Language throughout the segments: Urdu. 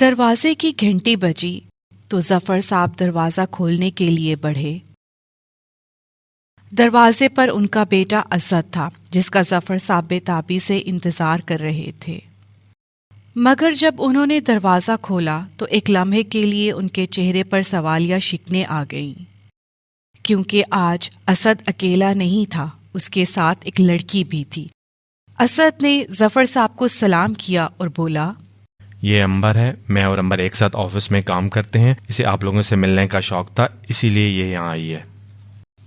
دروازے کی گھنٹی بجی تو ظفر صاحب دروازہ کھولنے کے لیے بڑھے۔ دروازے پر ان کا بیٹا اسد تھا جس کا ظفر صاحب بے تابی سے انتظار کر رہے تھے، مگر جب انہوں نے دروازہ کھولا تو ایک لمحے کے لیے ان کے چہرے پر سوالیہ شکنیں آ گئیں، کیونکہ آج اسد اکیلا نہیں تھا، اس کے ساتھ ایک لڑکی بھی تھی۔ اسد نے ظفر صاحب کو سلام کیا اور بولا، یہ امبر ہے، میں اور امبر ایک ساتھ آفس میں کام کرتے ہیں، اسے آپ لوگوں سے ملنے کا شوق تھا، اسی لیے یہ یہاں آئی ہے۔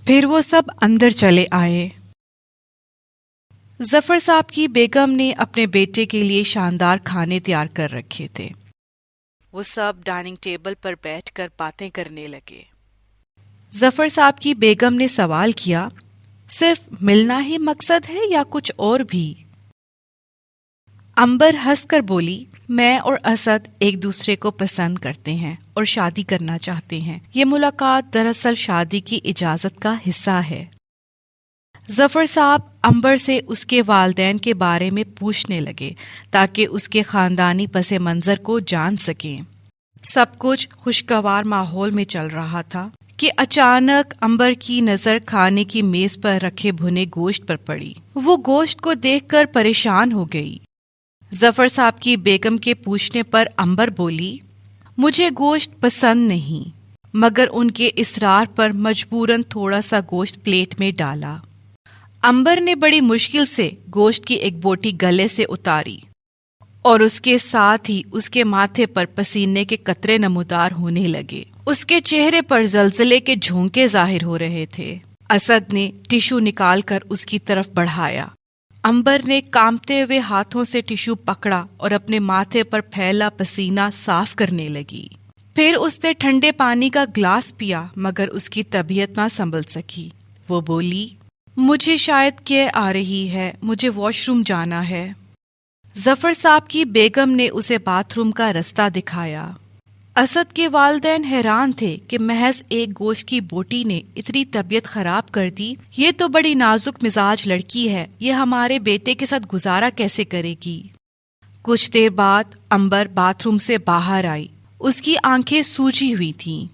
پھر وہ سب اندر چلے آئے۔ ظفر صاحب کی بیگم نے اپنے بیٹے کے لیے شاندار کھانے تیار کر رکھے تھے۔ وہ سب ڈائننگ ٹیبل پر بیٹھ کر باتیں کرنے لگے۔ ظفر صاحب کی بیگم نے سوال کیا، صرف ملنا ہی مقصد ہے یا کچھ اور بھی؟ امبر ہنس کر بولی، میں اور اسد ایک دوسرے کو پسند کرتے ہیں اور شادی کرنا چاہتے ہیں، یہ ملاقات دراصل شادی کی اجازت کا حصہ ہے۔ ظفر صاحب امبر سے اس کے والدین کے بارے میں پوچھنے لگے تاکہ اس کے خاندانی پس منظر کو جان سکیں۔ سب کچھ خوشگوار ماحول میں چل رہا تھا کہ اچانک امبر کی نظر کھانے کی میز پر رکھے بھنے گوشت پر پڑی۔ وہ گوشت کو دیکھ کر پریشان ہو گئی۔ ظفر صاحب کی بیگم کے پوچھنے پر امبر بولی، مجھے گوشت پسند نہیں، مگر ان کے اصرار پر مجبوراً تھوڑا سا گوشت پلیٹ میں ڈالا۔ امبر نے بڑی مشکل سے گوشت کی ایک بوٹی گلے سے اتاری اور اس کے ساتھ ہی اس کے ماتھے پر پسینے کے قطرے نمودار ہونے لگے۔ اس کے چہرے پر زلزلے کے جھونکے ظاہر ہو رہے تھے۔ اسد نے ٹشو نکال کر اس کی طرف بڑھایا۔ امبر نے کانپتے ہوئے ہاتھوں سے ٹشو پکڑا اور اپنے ماتھے پر پھیلا پسینہ صاف کرنے لگی۔ پھر اس نے ٹھنڈے پانی کا گلاس پیا، مگر اس کی طبیعت نہ سنبھل سکی۔ وہ بولی، مجھے شاید کہ آ رہی ہے، مجھے واش روم جانا ہے۔ ظفر صاحب کی بیگم نے اسے باتھ روم کا رستہ دکھایا۔ اسد کے والدین حیران تھے کہ محض ایک گوشت کی بوٹی نے اتنی طبیعت خراب کر دی۔ یہ تو بڑی نازک مزاج لڑکی ہے، یہ ہمارے بیٹے کے ساتھ گزارا کیسے کرے گی؟ کچھ دیر بعد امبر باتھ روم سے باہر آئی۔ اس کی آنکھیں سوجی ہوئی تھیں۔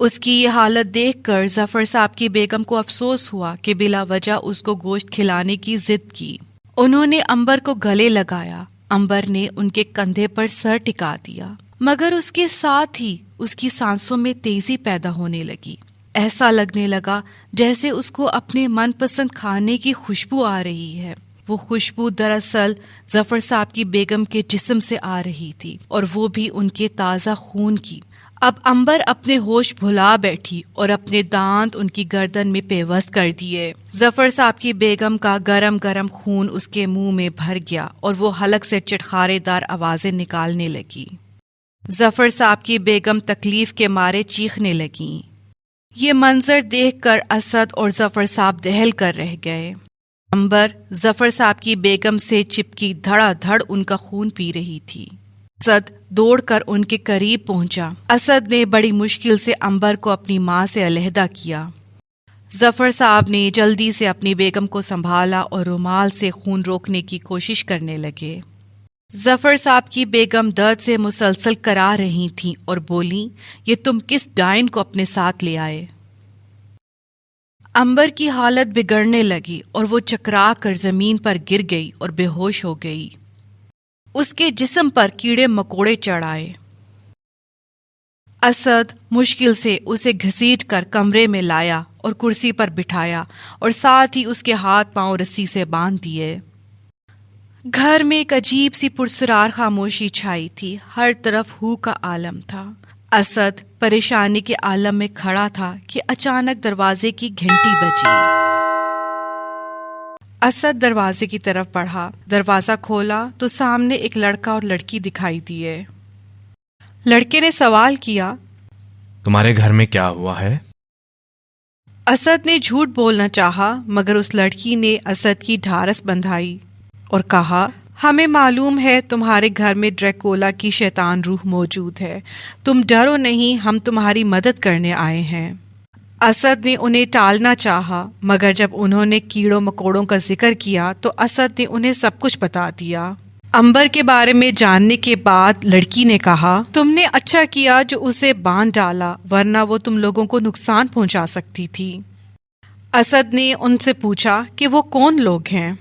اس کی یہ حالت دیکھ کر ظفر صاحب کی بیگم کو افسوس ہوا کہ بلا وجہ اس کو گوشت کھلانے کی ضد کی۔ انہوں نے امبر کو گلے لگایا۔ امبر نے ان کے کندھے پر سر ٹکا دیا، مگر اس کے ساتھ ہی اس کی سانسوں میں تیزی پیدا ہونے لگی۔ ایسا لگنے لگا جیسے اس کو اپنے من پسند کھانے کی خوشبو آ رہی ہے۔ وہ خوشبو دراصل ظفر صاحب کی بیگم کے جسم سے آ رہی تھی، اور وہ بھی ان کے تازہ خون کی۔ اب امبر اپنے ہوش بھلا بیٹھی اور اپنے دانت ان کی گردن میں پیوست کر دیے۔ ظفر صاحب کی بیگم کا گرم گرم خون اس کے منہ میں بھر گیا اور وہ حلق سے چٹخارے دار آوازیں نکالنے لگی۔ ظفر صاحب کی بیگم تکلیف کے مارے چیخنے لگیں۔ یہ منظر دیکھ کر اسد اور ظفر صاحب دہل کر رہ گئے۔ امبر ظفر صاحب کی بیگم سے چپکی دھڑا دھڑ ان کا خون پی رہی تھی۔ اسد دوڑ کر ان کے قریب پہنچا۔ اسد نے بڑی مشکل سے امبر کو اپنی ماں سے علیحدہ کیا۔ ظفر صاحب نے جلدی سے اپنی بیگم کو سنبھالا اور رومال سے خون روکنے کی کوشش کرنے لگے۔ ظفر صاحب کی بیگم درد سے مسلسل کرا رہی تھیں اور بولیں، یہ تم کس ڈائن کو اپنے ساتھ لے آئے؟ امبر کی حالت بگڑنے لگی اور وہ چکرا کر زمین پر گر گئی اور بے ہوش ہو گئی۔ اس کے جسم پر کیڑے مکوڑے چڑھ آئے۔ اسد مشکل سے اسے گھسیٹ کر کمرے میں لایا اور کرسی پر بٹھایا اور ساتھ ہی اس کے ہاتھ پاؤں رسی سے باندھ دیے۔ گھر میں ایک عجیب سی پرسرار خاموشی چھائی تھی، ہر طرف ہو کا عالم تھا۔ اسد پریشانی کے عالم میں کھڑا تھا کہ اچانک دروازے کی گھنٹی بجی۔ اسد دروازے کی طرف بڑھا، دروازہ کھولا تو سامنے ایک لڑکا اور لڑکی دکھائی دیے۔ لڑکے نے سوال کیا، تمہارے گھر میں کیا ہوا ہے؟ اسد نے جھوٹ بولنا چاہا، مگر اس لڑکی نے اسد کی ڈھارس بندھائی اور کہا، ہمیں معلوم ہے تمہارے گھر میں ڈریکولا کی شیطان روح موجود ہے، تم ڈرو نہیں، ہم تمہاری مدد کرنے آئے ہیں۔ اسد نے انہیں ٹالنا چاہا، مگر جب انہوں نے کیڑوں مکوڑوں کا ذکر کیا تو اسد نے انہیں سب کچھ بتا دیا۔ امبر کے بارے میں جاننے کے بعد لڑکی نے کہا، تم نے اچھا کیا جو اسے باندھ ڈالا، ورنہ وہ تم لوگوں کو نقصان پہنچا سکتی تھی۔ اسد نے ان سے پوچھا کہ وہ کون لوگ ہیں؟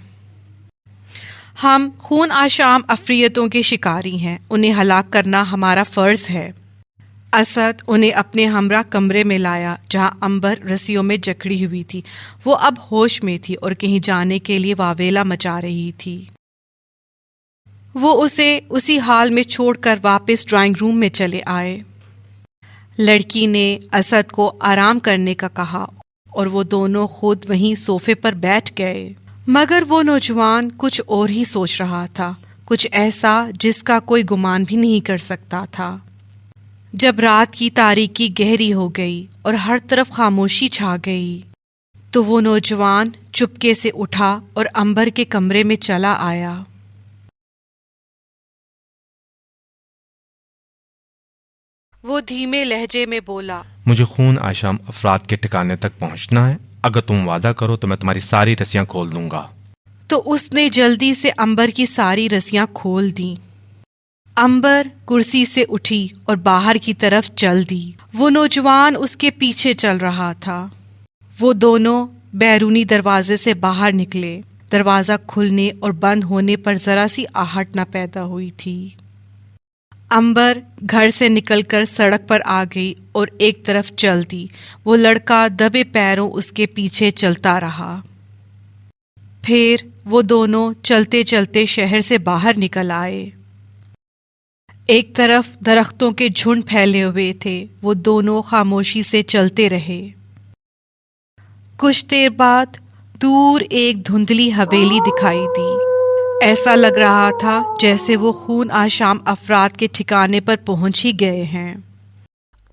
ہم خون آشام افریتوں کے شکاری ہیں، انہیں ہلاک کرنا ہمارا فرض ہے۔ اسد انہیں اپنے ہمراہ کمرے میں لایا جہاں امبر رسیوں میں جکڑی ہوئی تھی۔ وہ اب ہوش میں تھی اور کہیں جانے کے لیے واویلا مچا رہی تھی۔ وہ اسے اسی حال میں چھوڑ کر واپس ڈرائنگ روم میں چلے آئے۔ لڑکی نے اسد کو آرام کرنے کا کہا اور وہ دونوں خود وہیں صوفے پر بیٹھ گئے، مگر وہ نوجوان کچھ اور ہی سوچ رہا تھا، کچھ ایسا جس کا کوئی گمان بھی نہیں کر سکتا تھا۔ جب رات کی تاریکی گہری ہو گئی اور ہر طرف خاموشی چھا گئی تو وہ نوجوان چپکے سے اٹھا اور امبر کے کمرے میں چلا آیا۔ وہ دھیمے لہجے میں بولا، مجھے خون آشام افراد کے ٹھکانے تک پہنچنا ہے، اگر تم وعدہ کرو تو میں تمہاری ساری رسیاں کھول دوں گا۔ تو اس نے جلدی سے امبر کی ساری رسیاں کھول دیں۔ امبر کرسی سے اٹھی اور باہر کی طرف چل دی۔ وہ نوجوان اس کے پیچھے چل رہا تھا۔ وہ دونوں بیرونی دروازے سے باہر نکلے۔ دروازہ کھلنے اور بند ہونے پر ذرا سی آہٹ نہ پیدا ہوئی تھی۔ امبر گھر سے نکل کر سڑک پر آ گئی اور ایک طرف چل دی۔ وہ لڑکا دبے پیروں اس کے پیچھے چلتا رہا۔ پھر وہ دونوں چلتے چلتے شہر سے باہر نکل آئے۔ ایک طرف درختوں کے جھنڈ پھیلے ہوئے تھے۔ وہ دونوں خاموشی سے چلتے رہے۔ کچھ دیر بعد دور ایک دھندلی حویلی دکھائی دی۔ ایسا لگ رہا تھا جیسے وہ خون آشام افراد کے ٹھکانے پر پہنچ ہی گئے ہیں۔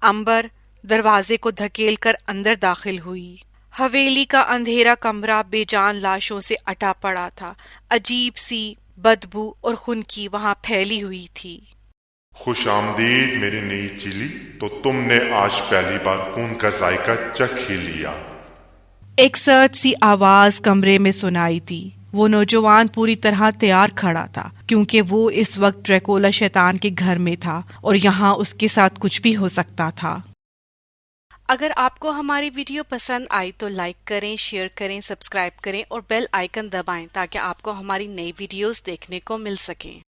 امبر دروازے کو دھکیل کر اندر داخل ہوئی۔ حویلی کا اندھیرا کمرہ بے جان لاشوں سے اٹا پڑا تھا۔ عجیب سی بدبو اور خنکی وہاں پھیلی ہوئی تھی۔ خوش آمدید میری نئی چیلی، تو تم نے آج پہلی بار خون کا ذائقہ چکھ ہی لیا۔ ایک سرد سی آواز کمرے میں سنائی دی۔ وہ نوجوان پوری طرح تیار کھڑا تھا کیونکہ وہ اس وقت ڈریکولا شیطان کے گھر میں تھا اور یہاں اس کے ساتھ کچھ بھی ہو سکتا تھا۔ اگر آپ کو ہماری ویڈیو پسند آئی تو لائک کریں، شیئر کریں، سبسکرائب کریں اور بیل آئیکن دبائیں تاکہ آپ کو ہماری نئی ویڈیوز دیکھنے کو مل سکیں۔